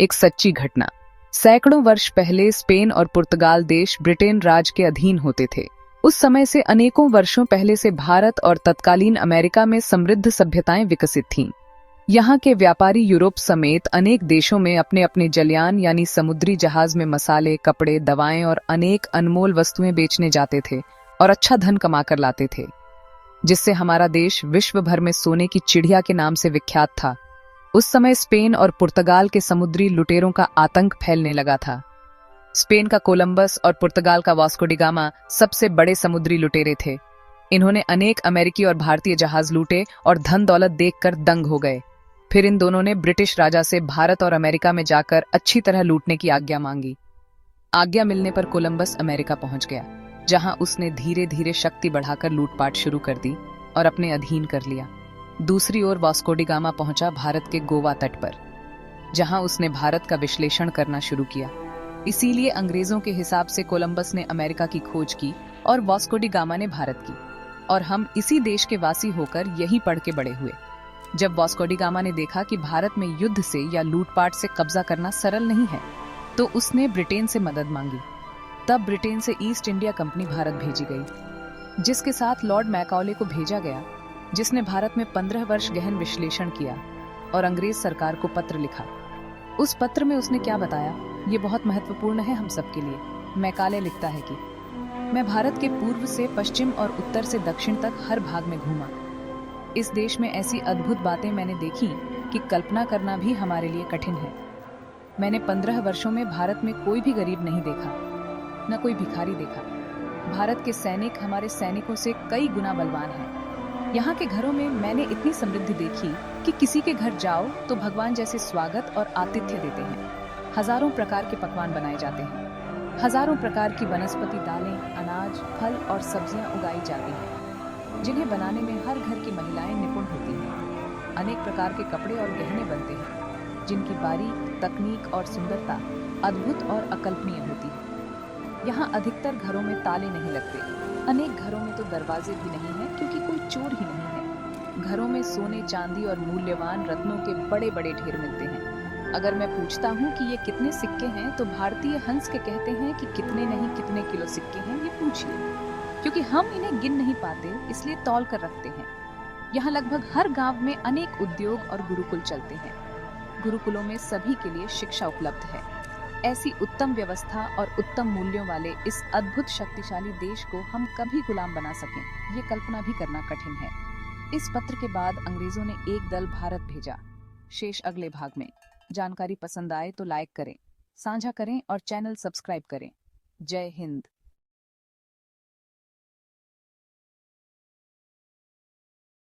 एक सच्ची घटना। सैकड़ों वर्ष पहले स्पेन और पुर्तगाल देश ब्रिटेन राज के अधीन होते थे। उस समय से अनेकों वर्षों पहले से भारत और तत्कालीन अमेरिका में समृद्ध सभ्यताएं विकसित थीं। यहाँ के व्यापारी यूरोप समेत अनेक देशों में अपने अपने जलयान यानी समुद्री जहाज में मसाले, कपड़े, दवाएं और अनेक अनमोल वस्तुएं बेचने जाते थे और अच्छा धन कमाकर लाते थे, जिससे हमारा देश विश्व भर में सोने की चिड़िया के नाम से विख्यात था। उस समय स्पेन और पुर्तगाल के समुद्री लुटेरों का आतंक फैलने लगा था। स्पेन का कोलंबस और पुर्तगाल का वास्को डी गामा सबसे बड़े समुद्री लुटेरे थे। इन्होंने अनेक अमेरिकी और भारतीय जहाज लूटे और धन दौलत देखकर दंग हो गए। फिर इन दोनों ने ब्रिटिश राजा से भारत और अमेरिका में जाकर अच्छी तरह लूटने की आज्ञा मांगी। आज्ञा मिलने पर कोलंबस अमेरिका पहुंच गया, जहां उसने धीरे धीरे शक्ति बढ़ाकर लूटपाट शुरू कर दी और अपने अधीन कर लिया। दूसरी ओर वास्को डी गामा पहुंचा भारत के गोवा तट पर, जहां उसने भारत का विश्लेषण करना शुरू किया। इसीलिए अंग्रेजों के हिसाब से कोलंबस ने अमेरिका की खोज की और वास्को डी गामा ने भारत की, और हम इसी देश के वासी होकर यहीं पढ़ के बड़े हुए। जब वास्को डी गामा ने देखा कि भारत में युद्ध से या लूटपाट से कब्जा करना सरल नहीं है, तो उसने ब्रिटेन से मदद मांगी। तब ब्रिटेन से ईस्ट इंडिया कंपनी भारत भेजी गई, जिसके साथ लॉर्ड मैकाले को भेजा गया, जिसने भारत में 15 वर्ष गहन विश्लेषण किया और अंग्रेज सरकार को पत्र लिखा। उस पत्र में उसने क्या बताया, ये बहुत महत्वपूर्ण है हम सबके लिए। मैकाले लिखता है कि मैं भारत के पूर्व से पश्चिम और उत्तर से दक्षिण तक हर भाग में घूमा। इस देश में ऐसी अद्भुत बातें मैंने देखी कि कल्पना करना भी हमारे लिए कठिन है। मैंने 15 वर्षों में भारत में कोई भी गरीब नहीं देखा, न कोई भिखारी देखा। भारत के सैनिक हमारे सैनिकों से कई गुना बलवान हैं। यहाँ के घरों में मैंने इतनी समृद्धि देखी कि किसी के घर जाओ तो भगवान जैसे स्वागत और आतिथ्य देते हैं। हजारों प्रकार के पकवान बनाए जाते हैं। हजारों प्रकार की वनस्पति, दालें, अनाज, फल और सब्जियां उगाई जाती हैं, जिन्हें बनाने में हर घर की महिलाएं निपुण होती हैं। अनेक प्रकार के कपड़े और गहने बनते हैं, जिनकी बारीक तकनीक और सुंदरता अद्भुत और अकल्पनीय होती है। यहाँ अधिकतर घरों में ताले नहीं लगते। अनेक घरों में तो दरवाजे भी नहीं हैं, क्योंकि कोई चोर ही नहीं है। घरों में सोने, चांदी और मूल्यवान रत्नों के बड़े बड़े ढेर मिलते हैं। अगर मैं पूछता हूँ कि ये कितने सिक्के हैं, तो भारतीय हंस के कहते हैं कि कितने नहीं कितने किलो सिक्के हैं, ये पूछिए। क्योंकि हम इन्हें गिन नहीं पाते, इसलिए तौल कर रखते हैं। यहाँ लगभग हर गांव में अनेक उद्योग और गुरुकुल चलते हैं। गुरुकुलों में सभी के लिए शिक्षा उपलब्ध है। ऐसी उत्तम व्यवस्था और उत्तम मूल्यों वाले इस अद्भुत शक्तिशाली देश को हम कभी गुलाम बना सकें, ये कल्पना भी करना कठिन है। इस पत्र के बाद अंग्रेजों ने एक दल भारत भेजा। शेष अगले भाग में। जानकारी पसंद आए तो लाइक करें, साझा करें और चैनल सब्सक्राइब करें। जय हिंद।